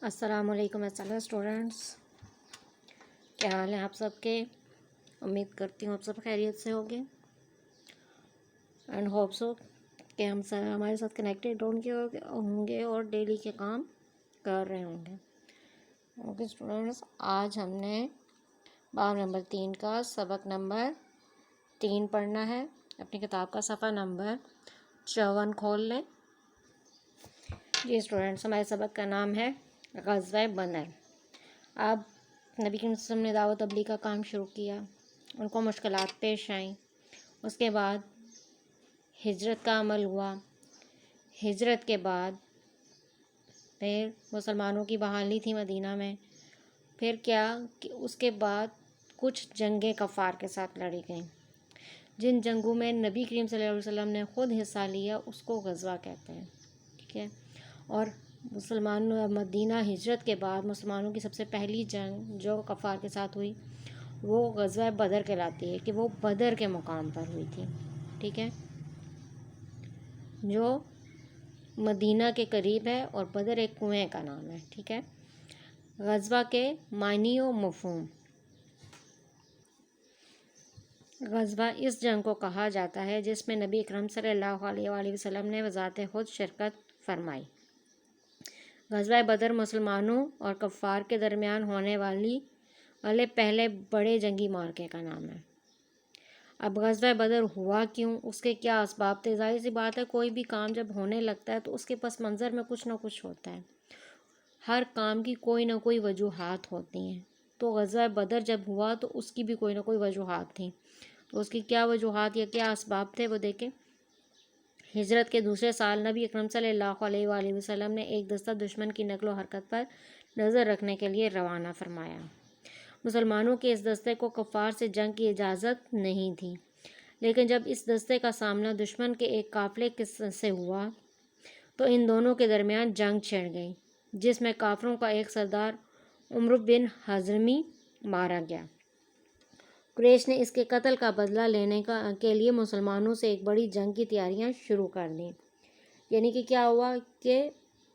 السلام علیکم اسٹوڈنٹس، کیا حال ہیں آپ سب کے؟ امید کرتی ہوں آپ سب خیریت سے ہوگے اینڈ ہوپ سو کہ ہم سب ہمارے ساتھ کنیکٹیڈ ہوں گے اور ڈیلی کے کام کر رہے ہوں گے۔ اوکے اسٹوڈنٹس، آج ہم نے باب نمبر 3 کا سبق نمبر 3 پڑھنا ہے۔ اپنی کتاب کا صفحہ نمبر 54 کھول لیں۔ جی اسٹوڈنٹس، ہمارے سبق کا نام ہے غزوہ بدر۔ اب نبی کریم صلی اللہ علیہ وسلم نے دعوت تبلیغ کا کام شروع کیا، ان کو مشکلات پیش آئیں، اس کے بعد ہجرت کا عمل ہوا، ہجرت کے بعد پھر مسلمانوں کی بحالی تھی مدینہ میں، پھر کیا کہ اس کے بعد کچھ جنگیں کفار کے ساتھ لڑی گئیں، جن جنگوں میں نبی کریم صلی اللہ علیہ وسلم نے خود حصہ لیا، اس کو غزوہ کہتے ہیں، ٹھیک ہے۔ اور مسلمان مدینہ ہجرت کے بعد مسلمانوں کی سب سے پہلی جنگ جو کفار کے ساتھ ہوئی وہ غزوہ بدر کہلاتی ہے، کہ وہ بدر کے مقام پر ہوئی تھی، ٹھیک ہے، جو مدینہ کے قریب ہے، اور بدر ایک کنویں کا نام ہے، ٹھیک ہے۔ غزوہ کے معنی و مفہوم۔ غزوہ اس جنگ کو کہا جاتا ہے جس میں نبی اکرم صلی اللہ علیہ وآلہ وسلم نے بذات خود شرکت فرمائی۔ غزوہ بدر مسلمانوں اور کفار کے درمیان ہونے والے پہلے بڑے جنگی معرکے کا نام ہے۔ اب غزوہ بدر ہوا کیوں، اس کے کیا اسباب تھے؟ ظاہر سی بات ہے، کوئی بھی کام جب ہونے لگتا ہے تو اس کے پس منظر میں کچھ نہ کچھ ہوتا ہے، ہر کام کی کوئی نہ کوئی وجوہات ہوتی ہیں۔ تو غزوہ بدر جب ہوا تو اس کی بھی کوئی نہ کوئی وجوہات تھیں، تو اس کی کیا وجوہات یا کیا اسباب تھے وہ دیکھیں۔ ہجرت کے دوسرے سال نبی اکرم صلی اللہ علیہ وآلہ وسلم نے ایک دستہ دشمن کی نقل و حرکت پر نظر رکھنے کے لیے روانہ فرمایا۔ مسلمانوں کے اس دستے کو کفار سے جنگ کی اجازت نہیں تھی، لیکن جب اس دستے کا سامنا دشمن کے ایک قافلے سے ہوا تو ان دونوں کے درمیان جنگ چھڑ گئی، جس میں کافروں کا ایک سردار عمرو بن حضرمی مارا گیا۔ قریش نے اس کے قتل کا بدلہ لینے کے لیے مسلمانوں سے ایک بڑی جنگ کی تیاریاں شروع کر دیں۔ یعنی کہ کیا ہوا کہ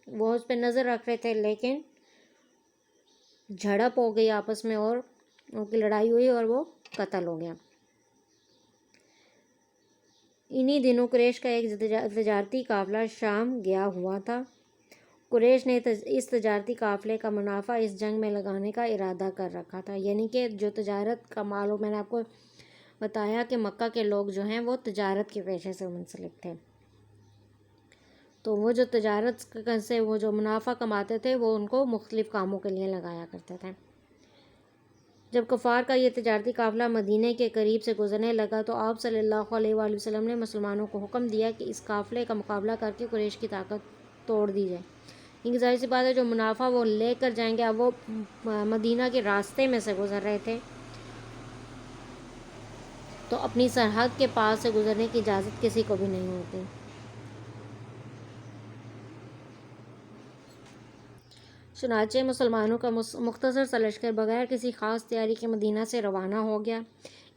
وہ اس پہ نظر رکھ رہے تھے، لیکن جھڑپ ہو گئی آپس میں اور ان کی لڑائی ہوئی اور وہ قتل ہو گیا۔ انہی دنوں قریش کا ایک تجارتی قافلہ شام گیا ہوا تھا۔ قریش نے اس تجارتی قافلے کا منافع اس جنگ میں لگانے کا ارادہ کر رکھا تھا، یعنی کہ جو تجارت کا مال ہو، میں نے آپ کو بتایا کہ مکہ کے لوگ جو ہیں وہ تجارت کے پیشے سے منسلک تھے، تو وہ جو تجارت سے وہ جو منافع کماتے تھے وہ ان کو مختلف کاموں کے لیے لگایا کرتے تھے۔ جب کفار کا یہ تجارتی قافلہ مدینے کے قریب سے گزرنے لگا تو آپ صلی اللہ علیہ وآلہ وسلم نے مسلمانوں کو حکم دیا کہ اس قافلے کا مقابلہ کر کے قریش کی طاقت توڑ دی جائے، کیونکہ ظاہر سی بات ہے جو منافع وہ لے کر جائیں گے، اب وہ مدینہ کے راستے میں سے گزر رہے تھے تو اپنی سرحد کے پاس سے گزرنے کی اجازت کسی کو بھی نہیں ہوتی۔ چنانچہ مسلمانوں کا مختصر سا لشکر بغیر کسی خاص تیاری کے مدینہ سے روانہ ہو گیا۔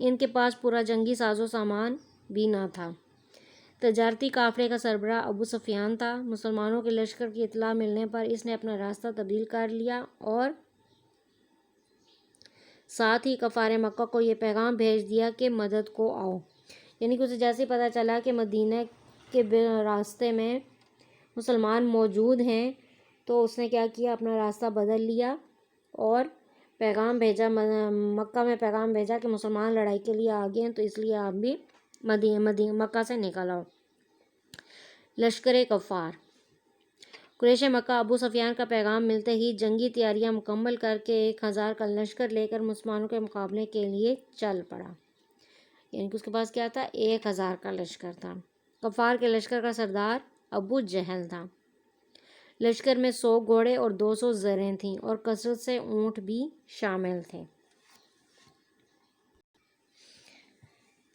ان کے پاس پورا جنگی ساز و سامان بھی نہ تھا۔ تجارتی قافلے کا سربراہ ابو سفیان تھا۔ مسلمانوں کے لشکر کی اطلاع ملنے پر اس نے اپنا راستہ تبدیل کر لیا اور ساتھ ہی کفار مکہ کو یہ پیغام بھیج دیا کہ مدد کو آؤ، یعنی کہ اسے جیسے پتہ چلا کہ مدینہ کے راستے میں مسلمان موجود ہیں تو اس نے کیا کیا، اپنا راستہ بدل لیا اور پیغام بھیجا، مکہ میں پیغام بھیجا کہ مسلمان لڑائی کے لیے آ گئے ہیں، تو اس لیے آپ بھی مکہ سے نکل آؤ۔ لشکر کفار۔ قریش مکہ ابو سفیان کا پیغام ملتے ہی جنگی تیاریاں مکمل کر کے 1000 کا لشکر لے کر مسلمانوں کے مقابلے کے لیے چل پڑا، یعنی کہ اس کے پاس کیا تھا، 1000 کا لشکر تھا۔ کفار کے لشکر کا سردار ابو جہل تھا۔ لشکر میں 100 گھوڑے اور 200 زریں تھیں اور کثرت سے اونٹ بھی شامل تھے۔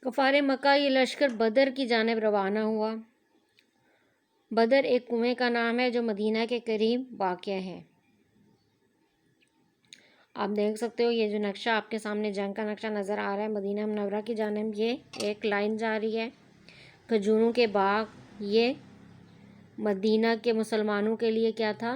کفار مکہ یہ لشکر بدر کی جانب روانہ ہوا۔ بدر ایک کنویں کا نام ہے جو مدینہ کے قریب واقع ہے۔ آپ دیکھ سکتے ہو یہ جو نقشہ آپ کے سامنے جنگ کا نقشہ نظر آ رہا ہے، مدینہ منورہ کی جانب یہ ایک لائن جا رہی ہے، کھجوروں کے باغ، یہ مدینہ کے مسلمانوں کے لیے کیا تھا،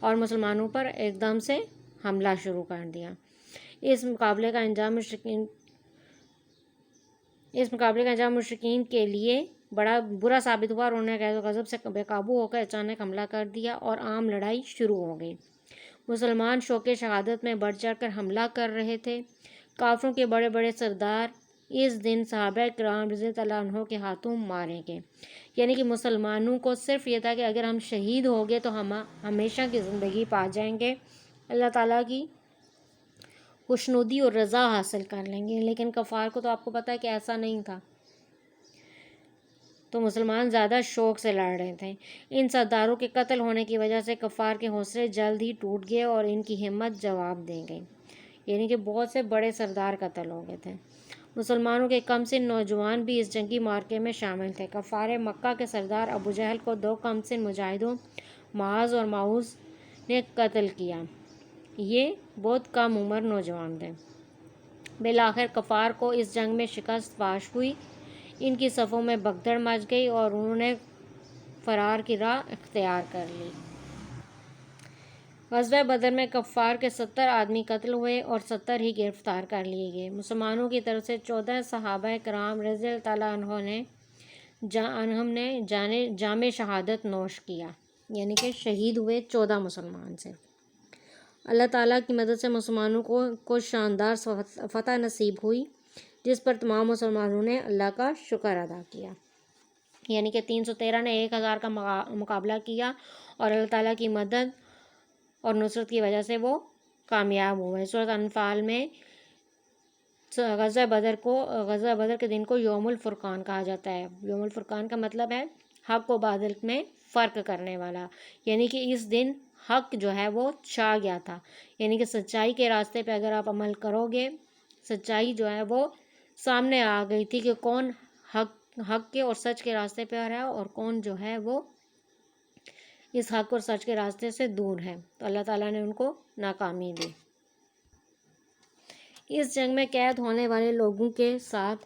اور مسلمانوں پر ایک دم سے حملہ شروع کر دیا۔ اس مقابلے کا انجام مشرکین کے لیے بڑا برا ثابت ہوا، اور انہوں نے غیظ و غضب سے بے قابو ہو کر اچانک حملہ کر دیا اور عام لڑائی شروع ہو گئی۔ مسلمان شوق شہادت میں بڑھ چڑھ کر حملہ کر رہے تھے۔ کافروں کے بڑے بڑے سردار اس دن صحابہ کرام رضی اللہ عنہ کے ہاتھوں مارے گئے۔ یعنی کہ مسلمانوں کو صرف یہ تھا کہ اگر ہم شہید ہو گئے تو ہم ہمیشہ کی زندگی پا جائیں گے، اللہ تعالیٰ کی خوشنودی اور رضا حاصل کر لیں گے۔ لیکن کفار کو تو آپ کو پتہ ہے کہ ایسا نہیں تھا، تو مسلمان زیادہ شوق سے لڑ رہے تھے۔ ان سرداروں کے قتل ہونے کی وجہ سے کفار کے حوصلے جلد ہی ٹوٹ گئے اور ان کی ہمت جواب دے گئی، یعنی کہ بہت سے بڑے سردار قتل ہو گئے تھے۔ مسلمانوں کے کم سن نوجوان بھی اس جنگی معرکے میں شامل تھے۔ کفار مکہ کے سردار ابو جہل کو 2 کم سن مجاہدوں معاذ اور معوذ نے قتل کیا۔ یہ بہت کم عمر نوجوان تھے۔ بالآخر کفار کو اس جنگ میں شکست فاش ہوئی، ان کی صفوں میں بھگدڑ مچ گئی اور انہوں نے فرار کی راہ اختیار کر لی۔ غزوہ بدر میں کفار کے 70 آدمی قتل ہوئے اور 70 ہی گرفتار کر لیے گئے۔ مسلمانوں کی طرف سے 14 صحابہ کرام رضی اللہ عنہم نے جام شہادت نوش کیا، یعنی کہ شہید ہوئے 14 مسلمان سے۔ اللہ تعالیٰ کی مدد سے مسلمانوں کو شاندار فتح نصیب ہوئی، جس پر تمام مسلمانوں نے اللہ کا شکر ادا کیا۔ یعنی کہ 313 نے 1000 کا مقابلہ کیا اور اللہ تعالیٰ کی مدد اور نصرت کی وجہ سے وہ کامیاب ہوئے۔ سورۃ انفال میں غزوہ بدر کے دن کو یوم الفرقان کہا جاتا ہے۔ یوم الفرقان کا مطلب ہے حق و باطل میں فرق کرنے والا، یعنی کہ اس دن حق جو ہے وہ چھا گیا تھا، یعنی کہ سچائی کے راستے پہ اگر آپ عمل کرو گے، سچائی جو ہے وہ سامنے آ گئی تھی کہ کون حق کے اور سچ کے راستے پہ آ رہا ہے اور کون جو ہے وہ اس حق اور سچ کے راستے سے دور ہے، تو اللہ تعالیٰ نے ان کو ناکامی دی۔ اس جنگ میں قید ہونے والے لوگوں کے ساتھ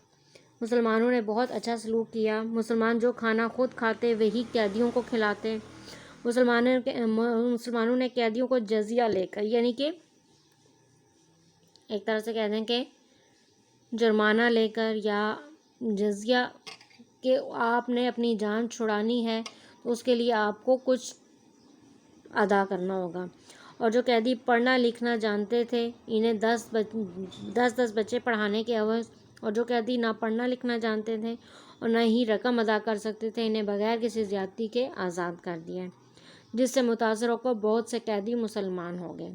مسلمانوں نے بہت اچھا سلوک کیا۔ مسلمان جو کھانا خود کھاتے وہی قیدیوں کو کھلاتے۔ مسلمانوں نے قیدیوں کو جزیہ لے کر، یعنی کہ ایک طرح سے کہہ دیں کہ جرمانہ لے کر یا جزیہ، کہ آپ نے اپنی جان چھڑانی ہے تو اس کے لیے آپ کو کچھ ادا کرنا ہوگا۔ اور جو قیدی پڑھنا لکھنا جانتے تھے انہیں 10 بچے پڑھانے کے عوض، اور جو قیدی نہ پڑھنا لکھنا جانتے تھے اور نہ ہی رقم ادا کر سکتے تھے انہیں بغیر کسی زیادتی کے آزاد کر دیا، جس سے متاثر ہو کر بہت سے قیدی مسلمان ہو گئے۔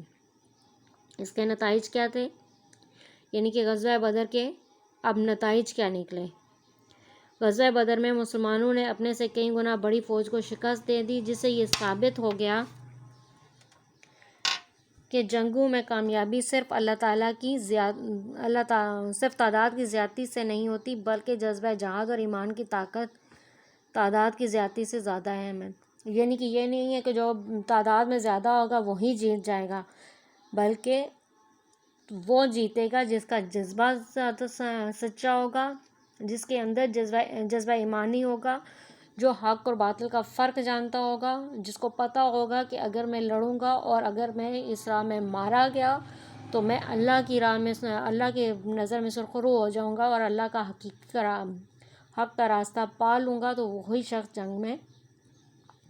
اس کے نتائج کیا تھے؟ یعنی کہ غزوہ بدر کے اب نتائج کیا نکلے؟ غزوہ بدر میں مسلمانوں نے اپنے سے کئی گنا بڑی فوج کو شکست دے دی، جس سے یہ ثابت ہو گیا کہ جنگوں میں کامیابی صرف صرف تعداد کی زیادتی سے نہیں ہوتی، بلکہ جذبہ جہاد اور ایمان کی طاقت تعداد کی زیادتی سے زیادہ اہم ہے۔ یعنی کہ یہ نہیں ہے کہ جو تعداد میں زیادہ ہوگا وہی جیت جائے گا، بلکہ وہ جیتے گا جس کا جذبہ زیادہ سچا ہوگا، جس کے اندر جذبہ ایمانی ہوگا، جو حق اور باطل کا فرق جانتا ہوگا، جس کو پتہ ہوگا کہ اگر میں لڑوں گا اور اگر میں اس راہ میں مارا گیا تو میں اللہ کی راہ میں اللہ کے نظر میں سرخرو ہو جاؤں گا اور اللہ کا حق کا راستہ پا لوں گا، تو وہی شخص جنگ میں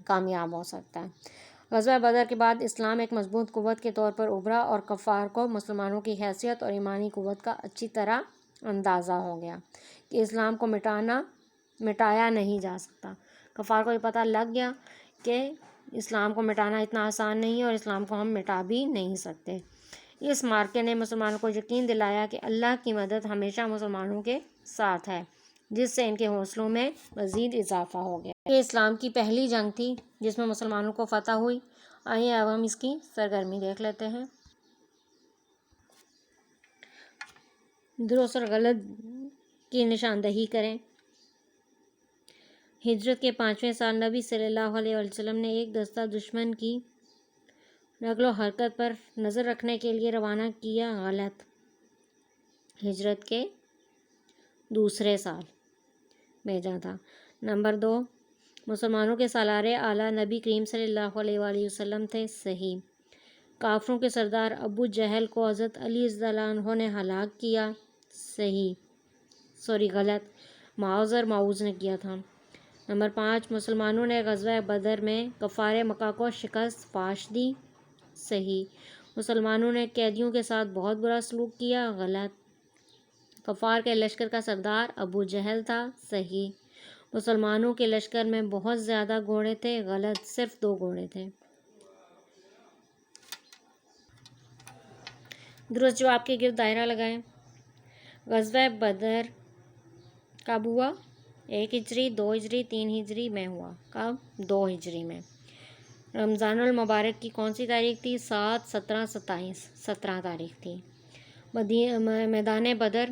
کامیاب ہو سکتا ہے۔ غزوہ بدر کے بعد اسلام ایک مضبوط قوت کے طور پر ابھرا اور کفار کو مسلمانوں کی حیثیت اور ایمانی قوت کا اچھی طرح اندازہ ہو گیا کہ اسلام کو مٹایا نہیں جا سکتا۔ کفار کو یہ پتہ لگ گیا کہ اسلام کو مٹانا اتنا آسان نہیں ہے اور اسلام کو ہم مٹا بھی نہیں سکتے۔ اس معرکے نے مسلمانوں کو یقین دلایا کہ اللہ کی مدد ہمیشہ مسلمانوں کے ساتھ ہے، جس سے ان کے حوصلوں میں مزید اضافہ ہو گیا۔ یہ اسلام کی پہلی جنگ تھی جس میں مسلمانوں کو فتح ہوئی۔ آئیے اب ہم اس کی سرگرمی دیکھ لیتے ہیں۔ درست اور غلط کی نشاندہی کریں۔ ہجرت کے 5ویں سال نبی صلی اللہ علیہ وسلم نے ایک دستہ دشمن کی نقل و حرکت پر نظر رکھنے کے لیے روانہ کیا۔ غلط۔ ہجرت کے 2 سال بھیجا تھا۔ نمبر 2، مسلمانوں کے سالار اعلیٰ نبی کریم صلی اللہ علیہ وآلہ وسلم تھے، صحیح۔ کافروں کے سردار ابو جہل کو حضرت علی رضی اللہ عنہ نے ہلاک کیا، صحیح، غلط، معوذ نے کیا تھا۔ نمبر 5، مسلمانوں نے غزوہ بدر میں کفار مکہ کو شکست فاش دی، صحیح۔ مسلمانوں نے قیدیوں کے ساتھ بہت برا سلوک کیا، غلط۔ کفار کے لشکر کا سردار ابو جہل تھا، صحیح۔ مسلمانوں کے لشکر میں بہت زیادہ گھوڑے تھے، غلط، صرف 2 گھوڑے تھے۔ درست جواب کے گرد دائرہ لگائیں۔ غزوہ بدر کب ہوا؟ 1 ہجری، 2 ہجری، 3 ہجری میں ہوا۔ کب؟ 2 ہجری میں۔ رمضان المبارک کی کون سی تاریخ تھی؟ 7، 17، 27، 17 تاریخ تھی۔ میدان بدر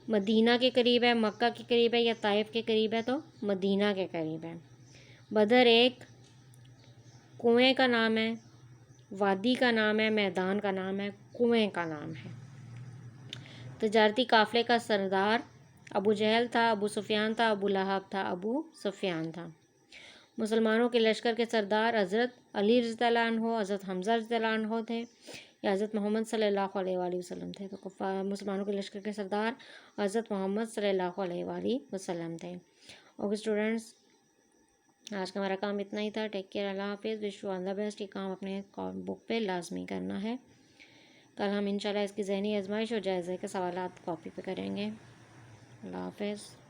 مدینہ کے قریب ہے، مکہ کے قریب ہے یا طائف کے قریب ہے؟ تو مدینہ کے قریب ہے۔ بدر ایک کنویں کا نام ہے، وادی کا نام ہے، میدان کا نام ہے، کنویں کا نام ہے۔ تجارتی قافلے کا سردار ابو جہل تھا، ابو سفیان تھا، ابو لہب تھا، ابو سفیان تھا۔ مسلمانوں کے لشکر کے سردار حضرت علی رضی اللہ عنہ، حضرت حمزہ رضی اللہ عنہ تھے یا حضرت محمد صلی اللہ علیہ وآلہ وسلم تھے؟ تو مسلمانوں کے لشکر کے سردار حضرت محمد صلی اللہ علیہ وآلہ وسلم تھے۔ اوکے اسٹوڈنٹس، آج کا ہمارا کام اتنا ہی تھا۔ ٹیک کیئر، اللہ حافظ، wish you all the best. یہ کام اپنے بک پہ لازمی کرنا ہے۔ کل ہم انشاءاللہ اس کی ذہنی آزمائش اور جائزے کے سوالات کاپی پہ کریں گے۔ اللہ حافظ۔